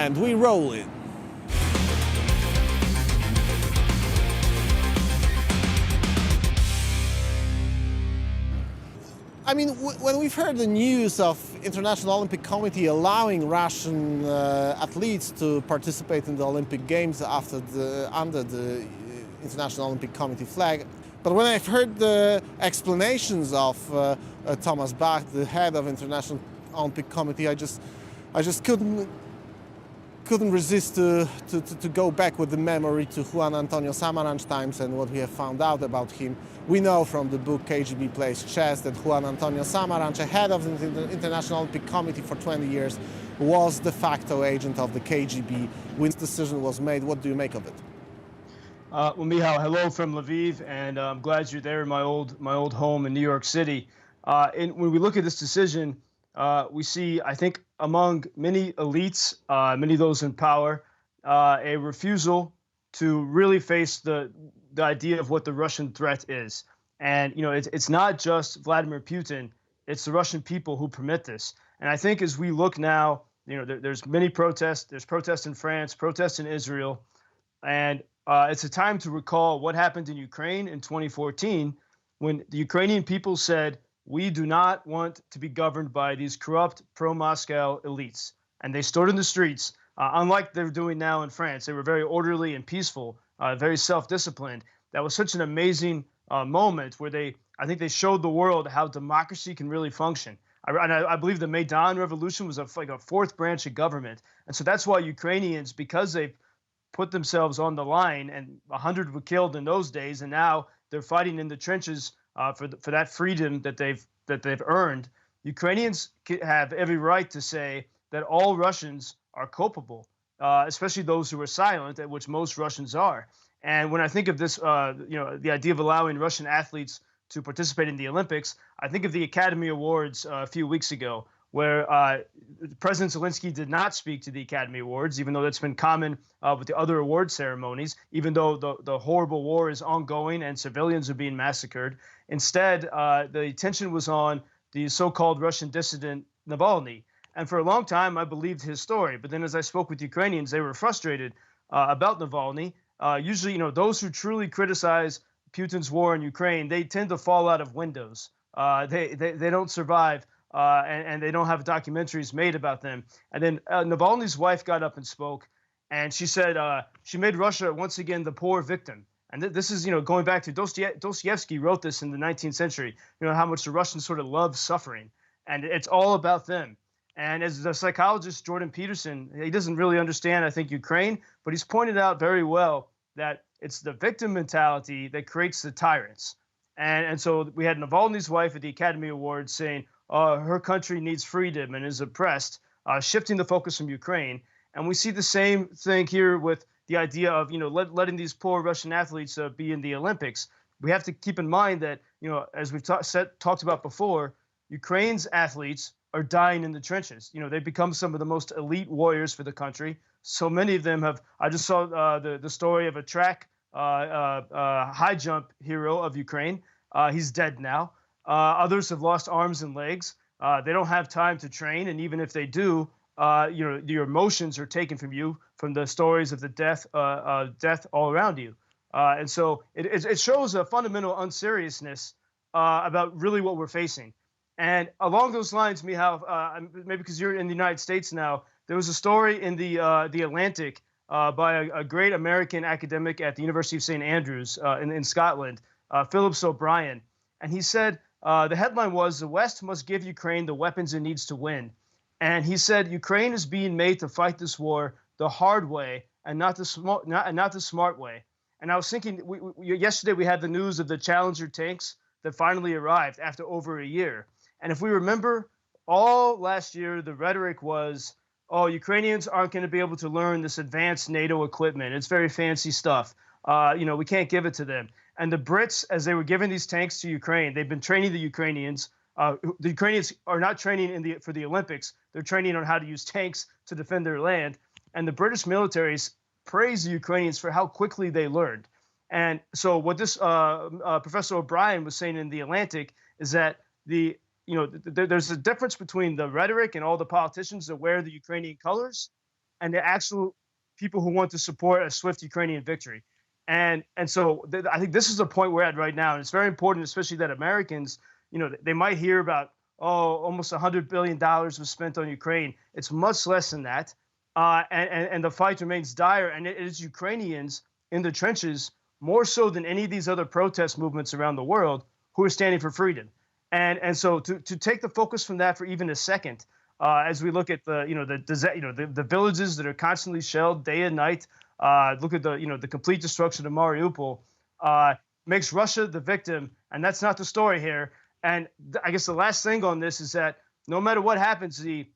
And we roll it. I mean, when we've heard the news of International Olympic Committee allowing Russian athletes to participate in the Olympic Games under the International Olympic Committee flag, but when I've heard the explanations of Thomas Bach, the head of International Olympic Committee, I just couldn't resist to go back with the memory to Juan Antonio Samaranch times and what we have found out about him. We know from the book KGB Plays Chess that Juan Antonio Samaranch, head of the International Olympic Committee for 20 years, was de facto agent of the KGB when this decision was made. What do you make of it? Well, Michał, hello from Lviv, and I'm glad you're there in my old home in New York City. And when we look at this decision, we see, I think, among many elites, many of those in power, a refusal to really face the idea of what the Russian threat is. And, you know, it's not just Vladimir Putin, it's the Russian people who permit this. And I think as we look now, you know, there's many protests. There's protests in France, protests in Israel. And it's a time to recall what happened in Ukraine in 2014 when the Ukrainian people said, we do not want to be governed by these corrupt pro-Moscow elites. And they stood in the streets, unlike they're doing now in France. They were very orderly and peaceful, very self-disciplined. That was such an amazing moment where I think they showed the world how democracy can really function. I believe the Maidan Revolution was like a fourth branch of government. And so that's why Ukrainians, because they've put themselves on the line, and 100 were killed in those days, and now they're fighting in the trenches for that freedom that they've earned. Ukrainians have every right to say that all Russians are culpable, especially those who are silent, at which most Russians are. And when I think of this, the idea of allowing Russian athletes to participate in the Olympics, I think of the Academy Awards a few weeks ago, where President Lindsley did not speak to the Academy Awards, even though that's been common with the other award ceremonies, even though the horrible war is ongoing and civilians are being massacred. Instead, the attention was on the so-called Russian dissident Navalny. And for a long time, I believed his story. But then as I spoke with Ukrainians, they were frustrated about Navalny. Usually, you know, those who truly criticize Putin's war in Ukraine, they tend to fall out of windows. They don't survive. And they don't have documentaries made about them. And then Navalny's wife got up and spoke, and she said she made Russia once again the poor victim. And this is, you know, going back to Dostoevsky wrote this in the 19th century, you know, how much the Russians sort of love suffering. And it's all about them. And as the psychologist Jordan Peterson, he doesn't really understand, I think, Ukraine, but he's pointed out very well that it's the victim mentality that creates the tyrants. And so we had Navalny's wife at the Academy Awards saying, her country needs freedom and is oppressed, shifting the focus from Ukraine. And we see the same thing here with the idea of, you know, letting these poor Russian athletes be in the Olympics. We have to keep in mind that, you know, as we've talked about before, Ukraine's athletes are dying in the trenches. You know, they've become some of the most elite warriors for the country. So many of them have. I just saw the story of a track high jump hero of Ukraine. He's dead now. Others have lost arms and legs. They don't have time to train, and even if they do, you know, your emotions are taken from you from the stories of the death all around you. And so it shows a fundamental unseriousness about really what we're facing. And along those lines, Michał, maybe because you're in the United States now, there was a story in the Atlantic by a great American academic at the University of St. Andrews in Scotland, Phillips O'Brien. And he said, the headline was, "The West must give Ukraine the weapons it needs to win." And he said, Ukraine is being made to fight this war the hard way and not the smart way. And I was thinking, yesterday we had the news of the Challenger tanks that finally arrived after over a year. And if we remember, all last year, the rhetoric was, oh, Ukrainians aren't going to be able to learn this advanced NATO equipment. It's very fancy stuff. You know, we can't give it to them. And the Brits, as they were giving these tanks to Ukraine, they've been training the Ukrainians. The Ukrainians are not training for the Olympics. They're training on how to use tanks to defend their land. And the British militaries praised the Ukrainians for how quickly they learned. And so what this Professor O'Brien was saying in the Atlantic is that there's a difference between the rhetoric and all the politicians that wear the Ukrainian colors and the actual people who want to support a swift Ukrainian victory. And so I think this is the point we're at right now. And it's very important, especially that Americans, they might hear about, almost $100 billion was spent on Ukraine. It's much less than that. And the fight remains dire. And it is Ukrainians in the trenches, more so than any of these other protest movements around the world, who are standing for freedom. And so to take the focus from that for even a second, as we look at the villages that are constantly shelled day and night, look at the complete destruction of Mariupol, makes Russia the victim, and that's not the story here. And I guess the last thing on this is that no matter what happens, the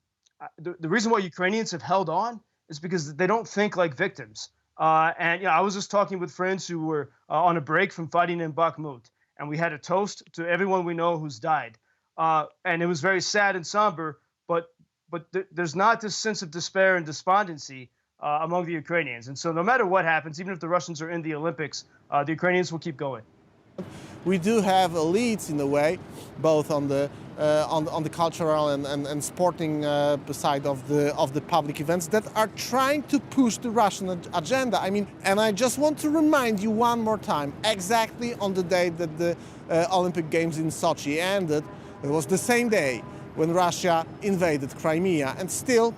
reason why Ukrainians have held on is because they don't think like victims. And I was just talking with friends who were on a break from fighting in Bakhmut, and we had a toast to everyone we know who's died, and it was very sad and somber. But there's not this sense of despair and despondency among the Ukrainians. And so no matter what happens, even if the Russians are in the Olympics, the Ukrainians will keep going. We do have elites in a way, both on the cultural and sporting side of the public events that are trying to push the Russian agenda. I mean, and I just want to remind you one more time, exactly on the day that the Olympic Games in Sochi ended, it was the same day when Russia invaded Crimea, and still.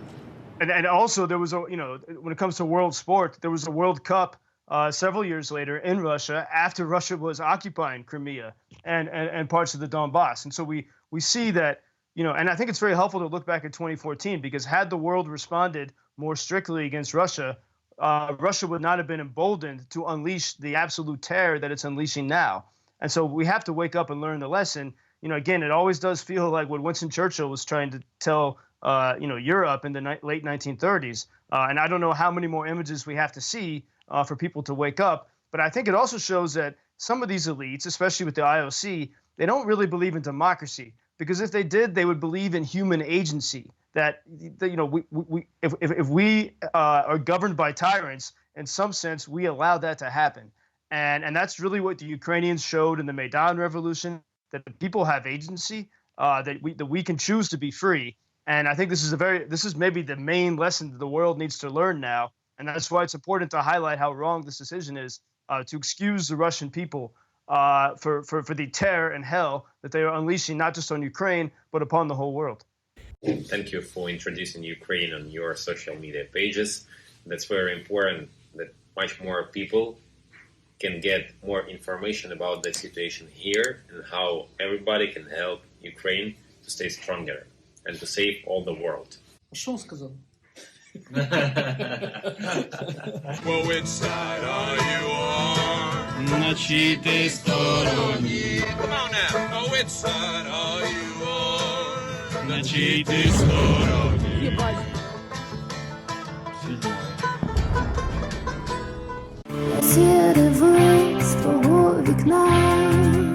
And also there was when it comes to world sport, there was a World Cup several years later in Russia after Russia was occupying Crimea and parts of the Donbass. And so we see that, and I think it's very helpful to look back at 2014, because had the world responded more strictly against Russia, Russia would not have been emboldened to unleash the absolute terror that it's unleashing now. And so we have to wake up and learn the lesson. Again, it always does feel like what Winston Churchill was trying to tell, Europe in the late 1930s. And I don't know how many more images we have to see for people to wake up. But I think it also shows that some of these elites, especially with the IOC, they don't really believe in democracy, because if they did, they would believe in human agency. That if we are governed by tyrants, in some sense, we allow that to happen. And that's really what the Ukrainians showed in the Maidan Revolution, that the people have agency, that we can choose to be free. And I think this is maybe the main lesson that the world needs to learn now. And that's why it's important to highlight how wrong this decision is, to excuse the Russian people for the terror and hell that they are unleashing, not just on Ukraine, but upon the whole world. Thank you for introducing Ukraine on your social media pages. That's very important, that much more people can get more information about the situation here and how everybody can help Ukraine to stay stronger and to save all the world. Що він сказав? Well, which side are you on? На чиїй ти стороні? Come on now. Oh, which side are you on? На чиїй ти стороні? Сірий вид з твого вікна.